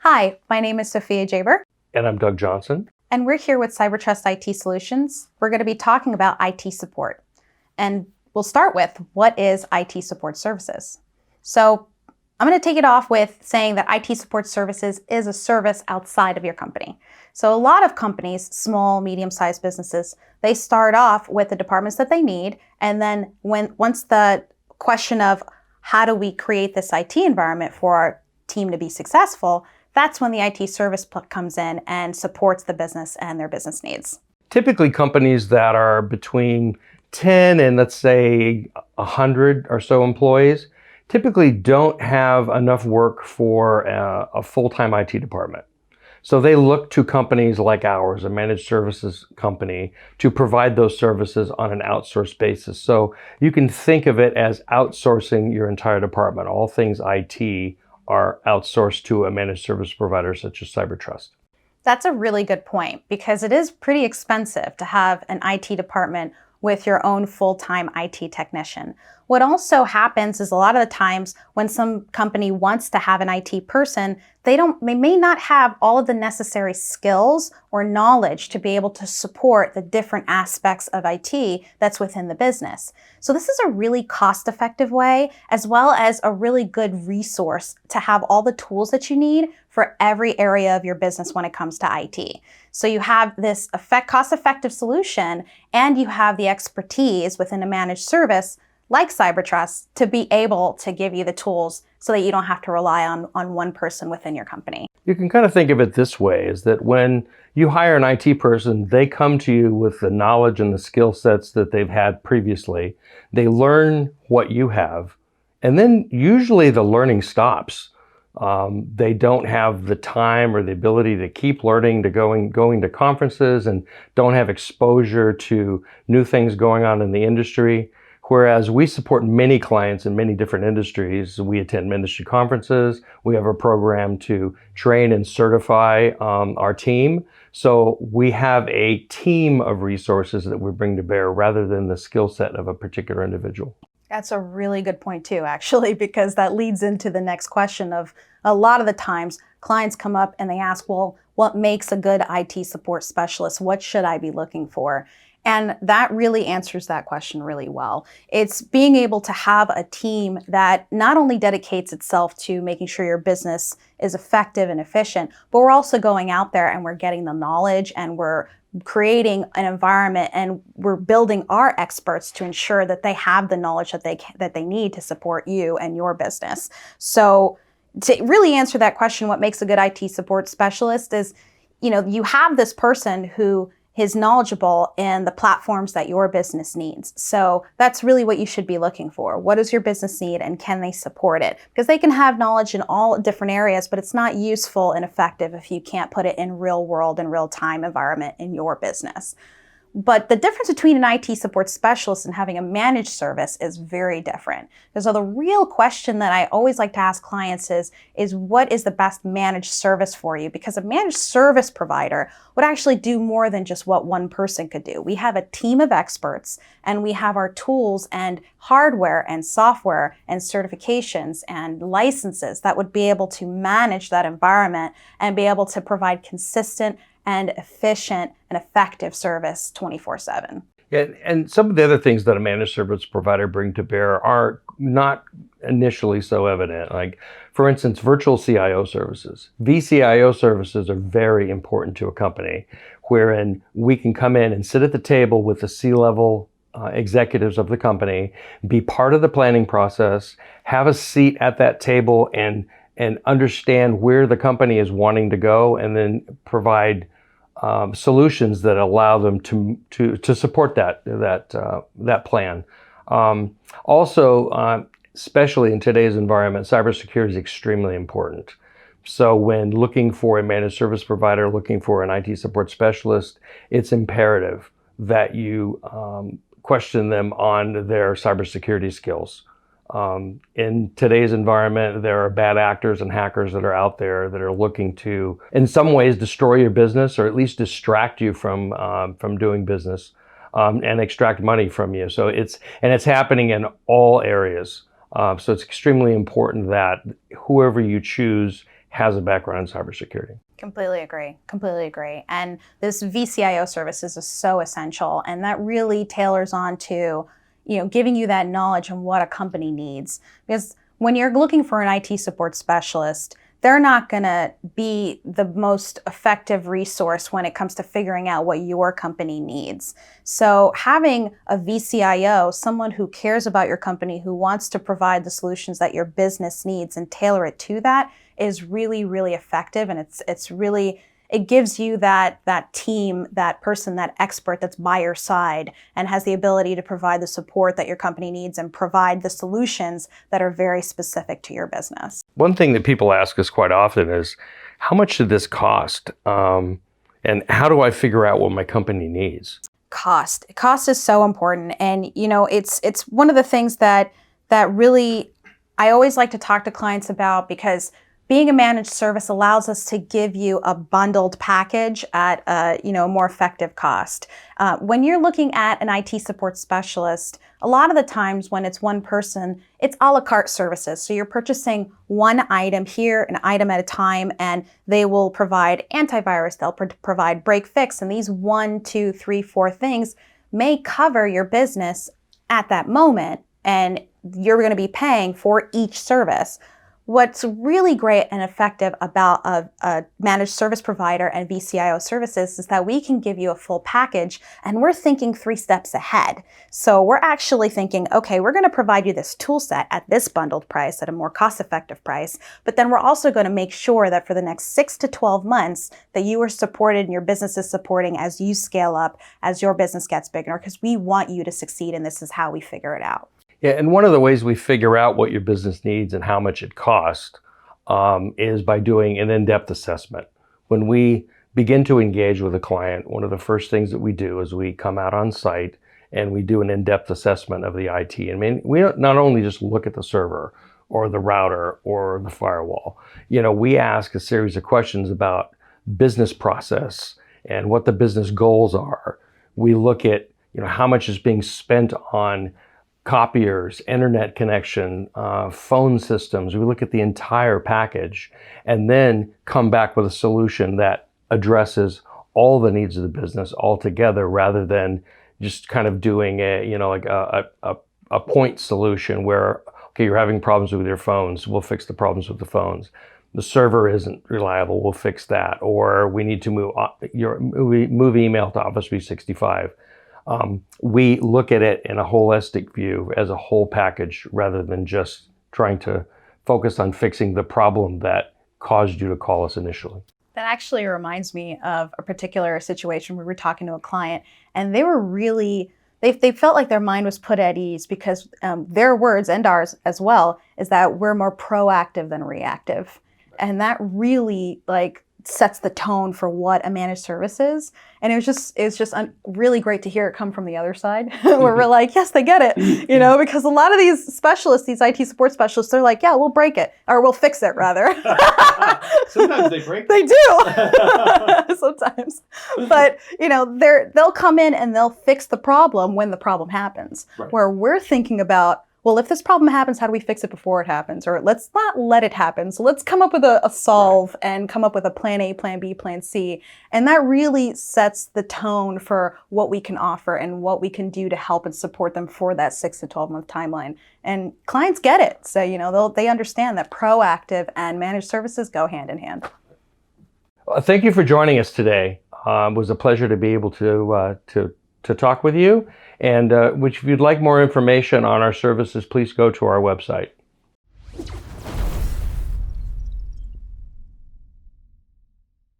Hi, my name is Sophia Jaber, And I'm Doug Johnson. and we're here with CyberTrust IT Solutions. We're going to be talking about IT support. And we'll start with, what is IT support services? So I'm going to take it off with saying that IT support services is a service outside of your company. So a lot of companies, small, medium-sized businesses, they start off with the departments that they need, and then once the question of how do we create this IT environment for our team to be successful, that's when the IT service comes in and supports the business and their business needs. Typically, companies that are between 10 and let's say 100 or so employees typically don't have enough work for a full-time IT department. So they look to companies like ours, a managed services company, to provide those services on an outsourced basis. So you can think of it as outsourcing your entire department. All things IT are outsourced to a managed service provider such as CyberTrust. That's a really good point, because it is pretty expensive to have an IT department with your own full-time IT technician. What also happens is a lot of the times when some company wants to have an IT person, they may not have all of the necessary skills or knowledge to be able to support the different aspects of IT that's within the business. So this is a really cost-effective way, as well as a really good resource to have all the tools that you need for every area of your business when it comes to IT. So you have this cost-effective solution, and you have the expertise within a managed service like CyberTrust to be able to give you the tools so that you don't have to rely on one person within your company. You can kind of think of it this way, is that when you hire an IT person, they come to you with the knowledge and the skill sets that they've had previously. They learn what you have, and then usually the learning stops. They don't have the time or the ability to keep learning, to going to conferences, and don't have exposure to new things going on in the industry. Whereas we support many clients in many different industries. We attend industry conferences. We have a program to train and certify our team. So we have a team of resources that we bring to bear rather than the skill set of a particular individual. That's a really good point too, actually, because that leads into the next question of, a lot of the times clients come up and they ask, well, what makes a good IT support specialist? What should I be looking for? And that really answers that question really well. It's being able to have a team that not only dedicates itself to making sure your business is effective and efficient, but we're also going out there and we're getting the knowledge, and we're creating an environment, and we're building our experts to ensure that they have the knowledge that they need to support you and your business. So to really answer that question, what makes a good IT support specialist is, you have this person who is knowledgeable in the platforms that your business needs. So that's really what you should be looking for. What does your business need, and can they support it? Because they can have knowledge in all different areas, but it's not useful and effective if you can't put it in real world and real time environment in your business. But the difference between an IT support specialist and having a managed service is very different. So the real question that I always like to ask clients is what is the best managed service for you? Because a managed service provider would actually do more than just what one person could do. We have a team of experts, and we have our tools and hardware and software and certifications and licenses that would be able to manage that environment and be able to provide consistent and efficient and effective service 24/7. Yeah, and some of the other things that a managed service provider bring to bear are not initially so evident. Like, for instance, virtual CIO services. VCIO services are very important to a company, wherein we can come in and sit at the table with the C-level executives of the company, be part of the planning process, have a seat at that table, and understand where the company is wanting to go, and then provide solutions that allow them to support that plan. Also, especially in today's environment, cybersecurity is extremely important. So when looking for a managed service provider, looking for an IT support specialist, it's imperative that you question them on their cybersecurity skills. In today's environment, there are bad actors and hackers that are out there that are looking to, in some ways, destroy your business, or at least distract you from doing business, and extract money from you. So it's happening in all areas. So it's extremely important that whoever you choose has a background in cybersecurity. Completely agree. Completely agree. And this VCIO services is so essential, and that really tailors on to, giving you that knowledge on what a company needs. Because when you're looking for an IT support specialist, they're not going to be the most effective resource when it comes to figuring out what your company needs. So having a VCIO, someone who cares about your company, who wants to provide the solutions that your business needs and tailor it to that, is really, really effective. And it gives you that team, that person, that expert that's by your side and has the ability to provide the support that your company needs and provide the solutions that are very specific to your business. One thing that people ask us quite often is, how much did this cost? And how do I figure out what my company needs? Cost is so important. And, it's one of the things that really I always like to talk to clients about, because being a managed service allows us to give you a bundled package at a more effective cost. When you're looking at an IT support specialist, a lot of the times when it's one person, it's a la carte services. So you're purchasing one item here, an item at a time, and they will provide antivirus, they'll provide break fix, and these 1, 2, 3, 4 things may cover your business at that moment, and you're going to be paying for each service. What's really great and effective about a managed service provider and VCIO services is that we can give you a full package, and we're thinking 3 steps ahead. So we're actually thinking, okay, we're going to provide you this tool set at this bundled price at a more cost-effective price, but then we're also going to make sure that for the next 6 to 12 months that you are supported and your business is supporting as you scale up, as your business gets bigger, because we want you to succeed, and this is how we figure it out. Yeah, and one of the ways we figure out what your business needs and how much it costs is by doing an in-depth assessment. When we begin to engage with a client, one of the first things that we do is we come out on site and we do an in-depth assessment of the IT. I mean, we not only just look at the server or the router or the firewall. We ask a series of questions about business process and what the business goals are. We look at how much is being spent on copiers, internet connection, phone systems. We look at the entire package and then come back with a solution that addresses all the needs of the business altogether, rather than just kind of doing a point solution where, okay, you're having problems with your phones, we'll fix the problems with the phones. The server isn't reliable, we'll fix that. Or we need to move email to Office 365. We look at it in a holistic view as a whole package, rather than just trying to focus on fixing the problem that caused you to call us initially. That actually reminds me of a particular situation. We were talking to a client, and they were really, they felt like their mind was put at ease, because their words, and ours as well, is that we're more proactive than reactive. And that really sets the tone for what a managed service is. And it's just really great to hear it come from the other side, where we're like, yes, they get it, because a lot of these specialists, these IT support specialists, they're like, yeah, we'll break it, or we'll fix it rather. Sometimes they break it. They do. Sometimes. But, they'll come in and they'll fix the problem when the problem happens. Right. Where we're thinking about, well, if this problem happens, how do we fix it before it happens? Or let's not let it happen. So let's come up with a solve, right, and come up with a plan A, plan B, plan C. And that really sets the tone for what we can offer and what we can do to help and support them for that 6 to 12 month timeline. And clients get it. So, they understand that proactive and managed services go hand in hand. Well, thank you for joining us today. It was a pleasure to be able to talk with you. And if you'd like more information on our services, please go to our website.